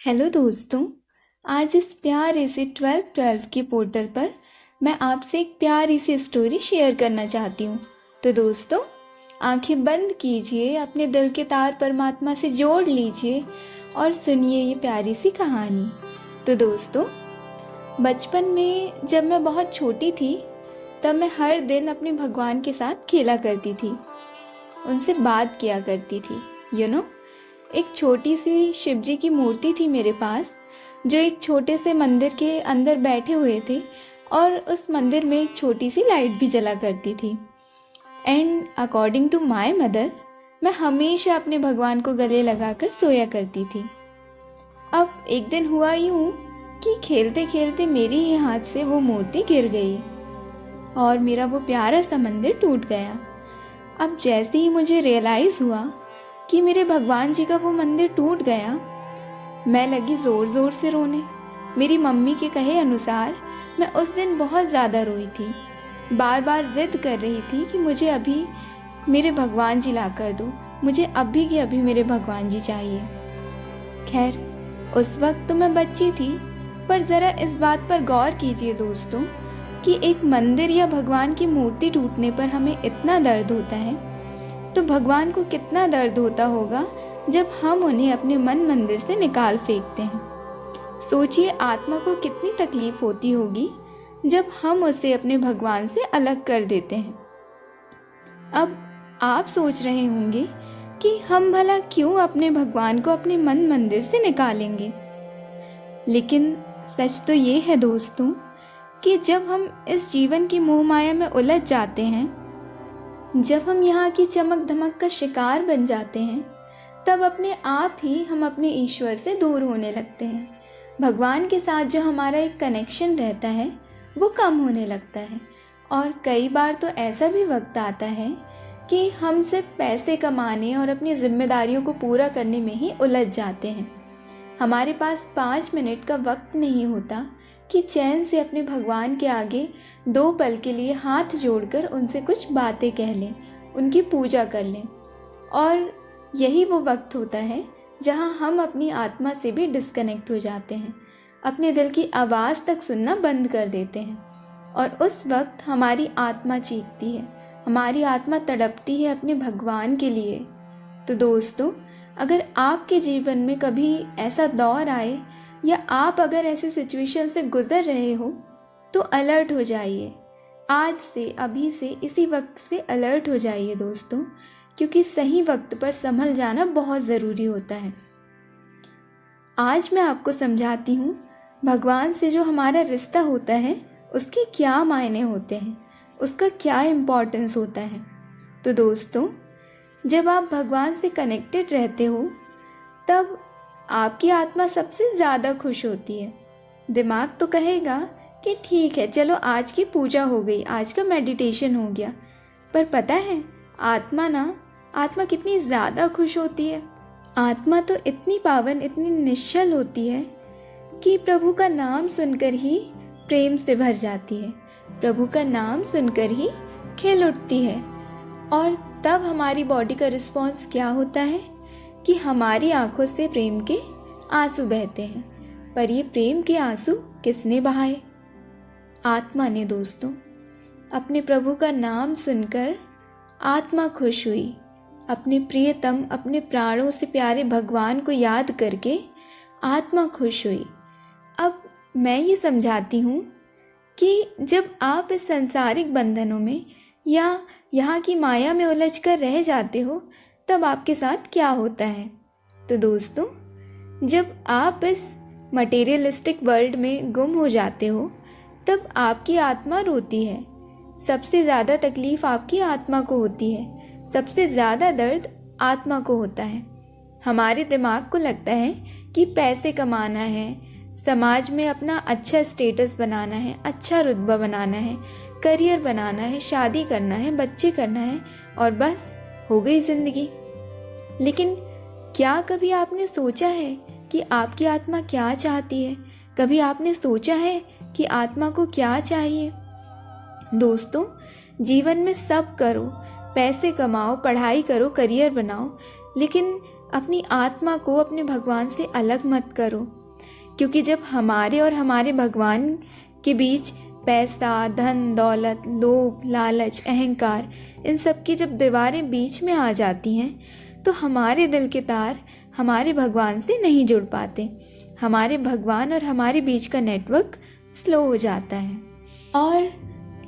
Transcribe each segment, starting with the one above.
Hello दोस्तों। आज इस प्यारे से 12-12 के पोर्टल पर मैं आपसे एक प्यारी सी स्टोरी शेयर करना चाहती हूँ। तो दोस्तों, आंखें बंद कीजिए, अपने दिल के तार परमात्मा से जोड़ लीजिए और सुनिए ये प्यारी सी कहानी। तो दोस्तों, बचपन में जब मैं बहुत छोटी थी तब मैं हर दिन अपने भगवान के साथ खेला करती थी, उनसे बात किया करती थी। एक छोटी सी शिवजी की मूर्ति थी मेरे पास, जो एक छोटे से मंदिर के अंदर बैठे हुए थे और उस मंदिर में एक छोटी सी लाइट भी जला करती थी। And according to my mother, मैं हमेशा अपने भगवान को गले लगाकर सोया करती थी। अब एक दिन हुआ यूँ कि खेलते खेलते मेरे ही हाथ से वो मूर्ति गिर गई और मेरा वो प्यारा सा मंदिर टूट गया। अब जैसे ही मुझे रियलाइज़ हुआ कि मेरे भगवान जी का वो मंदिर टूट गया, मैं लगी ज़ोर ज़ोर से रोने। मेरी मम्मी के कहे अनुसार मैं उस दिन बहुत ज़्यादा रोई थी, बार बार ज़िद कर रही थी कि मुझे अभी मेरे भगवान जी ला कर दो, मुझे अभी के अभी मेरे भगवान जी चाहिए। खैर, उस वक्त तो मैं बच्ची थी, पर ज़रा इस बात पर गौर कीजिए दोस्तों कि एक मंदिर या भगवान की मूर्ति टूटने पर हमें इतना दर्द होता है, तो भगवान को कितना दर्द होता होगा जब हम उन्हें अपने मन मंदिर से निकाल फेंकते हैं। सोचिए, आत्मा को कितनी तकलीफ होती होगी जब हम उसे अपने भगवान से अलग कर देते हैं। अब आप सोच रहे होंगे कि हम भला क्यों अपने भगवान को अपने मन मंदिर से निकालेंगे, लेकिन सच तो ये है दोस्तों कि जब हम इस जीवन की मोह माया में उलझ जाते हैं, जब हम यहाँ की चमक धमक का शिकार बन जाते हैं, तब अपने आप ही हम अपने ईश्वर से दूर होने लगते हैं। भगवान के साथ जो हमारा एक कनेक्शन रहता है वो कम होने लगता है। और कई बार तो ऐसा भी वक्त आता है कि हम सिर्फ पैसे कमाने और अपनी जिम्मेदारियों को पूरा करने में ही उलझ जाते हैं। हमारे पास 5 मिनट का वक्त नहीं होता कि चैन से अपने भगवान के आगे 2 पल के लिए हाथ जोड़कर उनसे कुछ बातें कह लें, उनकी पूजा कर लें। और यही वो वक्त होता है जहां हम अपनी आत्मा से भी डिस्कनेक्ट हो जाते हैं, अपने दिल की आवाज़ तक सुनना बंद कर देते हैं। और उस वक्त हमारी आत्मा चीखती है, हमारी आत्मा तड़पती है अपने भगवान के लिए। तो दोस्तों, अगर आपके जीवन में कभी ऐसा दौर आए या आप अगर ऐसे सिचुएशन से गुजर रहे हो, तो अलर्ट हो जाइए। आज से, अभी से, इसी वक्त से अलर्ट हो जाइए दोस्तों, क्योंकि सही वक्त पर संभल जाना बहुत ज़रूरी होता है। आज मैं आपको समझाती हूँ भगवान से जो हमारा रिश्ता होता है उसके क्या मायने होते हैं, उसका क्या इम्पोर्टेंस होता है। तो दोस्तों, जब आप भगवान से कनेक्टेड रहते हो तब आपकी आत्मा सबसे ज़्यादा खुश होती है। दिमाग तो कहेगा कि ठीक है, चलो आज की पूजा हो गई, आज का मेडिटेशन हो गया, पर पता है आत्मा कितनी ज़्यादा खुश होती है। आत्मा तो इतनी पावन, इतनी निश्चल होती है कि प्रभु का नाम सुनकर ही प्रेम से भर जाती है, प्रभु का नाम सुनकर ही खिल उठती है। और तब हमारी बॉडी का रिस्पॉन्स क्या होता है कि हमारी आंखों से प्रेम के आंसू बहते हैं। पर ये प्रेम के आंसू किसने बहाए? आत्मा ने दोस्तों। अपने प्रभु का नाम सुनकर आत्मा खुश हुई, अपने प्रियतम, अपने प्राणों से प्यारे भगवान को याद करके आत्मा खुश हुई। अब मैं ये समझाती हूँ कि जब आप इस सांसारिक बंधनों में या यहाँ की माया में उलझकर रह जाते हो, तब आपके साथ क्या होता है। तो दोस्तों, जब आप इस मटेरियलिस्टिक वर्ल्ड में गुम हो जाते हो, तब आपकी आत्मा रोती है। सबसे ज़्यादा तकलीफ़ आपकी आत्मा को होती है, सबसे ज़्यादा दर्द आत्मा को होता है। हमारे दिमाग को लगता है कि पैसे कमाना है, समाज में अपना अच्छा स्टेटस बनाना है, अच्छा रुतबा बनाना है, करियर बनाना है, शादी करना है, बच्चे करना है और बस हो गई ज़िंदगी। लेकिन क्या कभी आपने सोचा है कि आपकी आत्मा क्या चाहती है? कभी आपने सोचा है कि आत्मा को क्या चाहिए? दोस्तों, जीवन में सब करो, पैसे कमाओ, पढ़ाई करो, करियर बनाओ, लेकिन अपनी आत्मा को अपने भगवान से अलग मत करो, क्योंकि जब हमारे और हमारे भगवान के बीच पैसा, धन, दौलत, लोभ, लालच, अहंकार, इन सब की जब दीवारें बीच में आ जाती हैं तो हमारे दिल के तार हमारे भगवान से नहीं जुड़ पाते। हमारे भगवान और हमारे बीच का नेटवर्क स्लो हो जाता है। और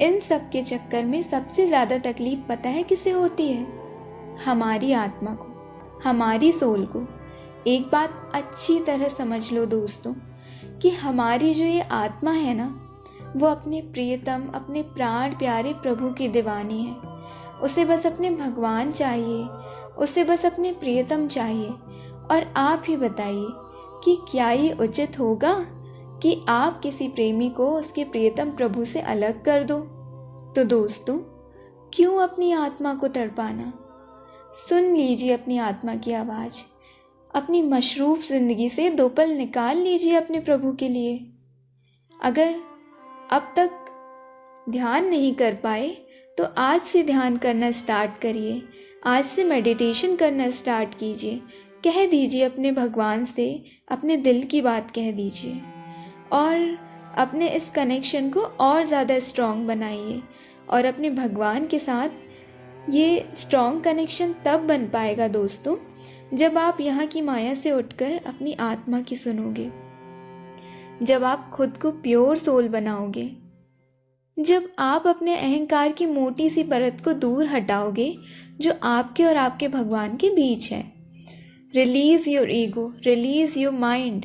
इन सब के चक्कर में सबसे ज़्यादा तकलीफ पता है किसे होती है? हमारी आत्मा को, हमारी सोल को। एक बात अच्छी तरह समझ लो दोस्तों कि हमारी जो ये आत्मा है ना, वो अपने प्रियतम, अपने प्राण प्यारे प्रभु की दीवानी है। उसे बस अपने भगवान चाहिए, उसे बस अपने प्रियतम चाहिए। और आप ही बताइए कि क्या ये उचित होगा कि आप किसी प्रेमी को उसके प्रियतम प्रभु से अलग कर दो? तो दोस्तों, क्यों अपनी आत्मा को तड़पाना? सुन लीजिए अपनी आत्मा की आवाज़। अपनी मशरूफ ज़िंदगी से 2 पल निकाल लीजिए अपने प्रभु के लिए। अगर अब तक ध्यान नहीं कर पाए तो आज से ध्यान करना स्टार्ट करिए। आज से मेडिटेशन करना स्टार्ट कीजिए। कह दीजिए अपने भगवान से, अपने दिल की बात कह दीजिए और अपने इस कनेक्शन को और ज़्यादा स्ट्रॉन्ग बनाइए। और अपने भगवान के साथ ये स्ट्रॉन्ग कनेक्शन तब बन पाएगा दोस्तों, जब आप यहाँ की माया से उठकर अपनी आत्मा की सुनोगे, जब आप खुद को प्योर सोल बनाओगे, जब आप अपने अहंकार की मोटी सी परत को दूर हटाओगे जो आपके और आपके भगवान के बीच है। Release your ego, release your mind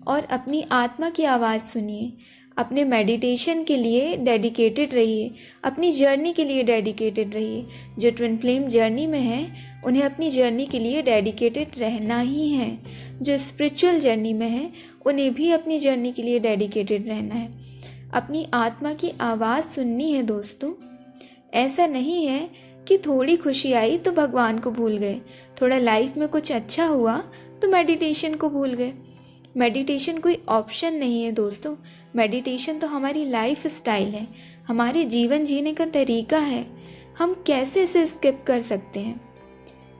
और अपनी आत्मा की आवाज़ सुनिए। अपने मेडिटेशन के लिए डेडिकेटेड रहिए, अपनी जर्नी के लिए डेडिकेटेड रहिए। जो ट्विन फ्लेम जर्नी में हैं उन्हें अपनी जर्नी के लिए डेडिकेटेड रहना ही है। जो स्पिरिचुअल जर्नी में हैं उन्हें भी अपनी जर्नी के लिए डेडिकेटेड रहना है। अपनी आत्मा की आवाज़ सुननी है दोस्तों। ऐसा नहीं है कि थोड़ी खुशी आई तो भगवान को भूल गए, थोड़ा लाइफ में कुछ अच्छा हुआ तो मेडिटेशन को भूल गए। मेडिटेशन कोई ऑप्शन नहीं है दोस्तों। मेडिटेशन तो हमारी लाइफ स्टाइल है, हमारे जीवन जीने का तरीका है। हम कैसे इसे स्किप कर सकते हैं?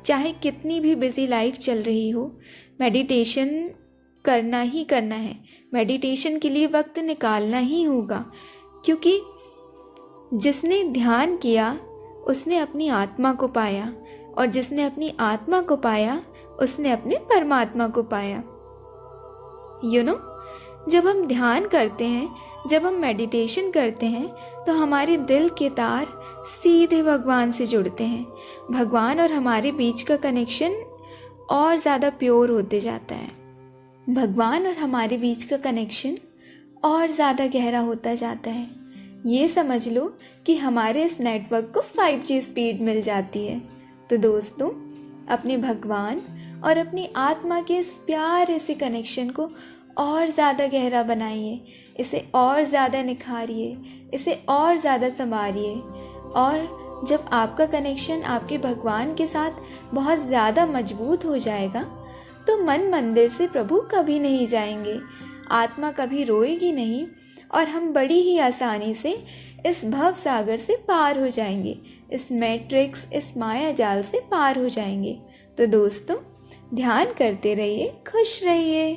चाहे कितनी भी बिजी लाइफ चल रही हो, मेडिटेशन करना ही करना है। मेडिटेशन के लिए वक्त निकालना ही होगा, क्योंकि जिसने ध्यान किया उसने अपनी आत्मा को पाया और जिसने अपनी आत्मा को पाया उसने अपने परमात्मा को पाया। जब हम ध्यान करते हैं, जब हम मेडिटेशन करते हैं तो हमारे दिल के तार सीधे भगवान से जुड़ते हैं। भगवान और हमारे बीच का कनेक्शन और ज़्यादा प्योर होते जाता है। भगवान और हमारे बीच का कनेक्शन और ज़्यादा गहरा होता जाता है। ये समझ लो कि हमारे इस नेटवर्क को 5G स्पीड मिल जाती है। तो दोस्तों, अपने भगवान और अपनी आत्मा के इस प्यारे से कनेक्शन को और ज़्यादा गहरा बनाइए, इसे और ज़्यादा निखारिए, इसे और ज़्यादा संवारिए। और जब आपका कनेक्शन आपके भगवान के साथ बहुत ज़्यादा मजबूत हो जाएगा तो मन मंदिर से प्रभु कभी नहीं जाएंगे, आत्मा कभी रोएगी नहीं और हम बड़ी ही आसानी से इस भव सागर से पार हो जाएंगे, इस मैट्रिक्स, इस माया जाल से पार हो जाएंगे। तो दोस्तों, ध्यान करते रहिए, खुश रहिए।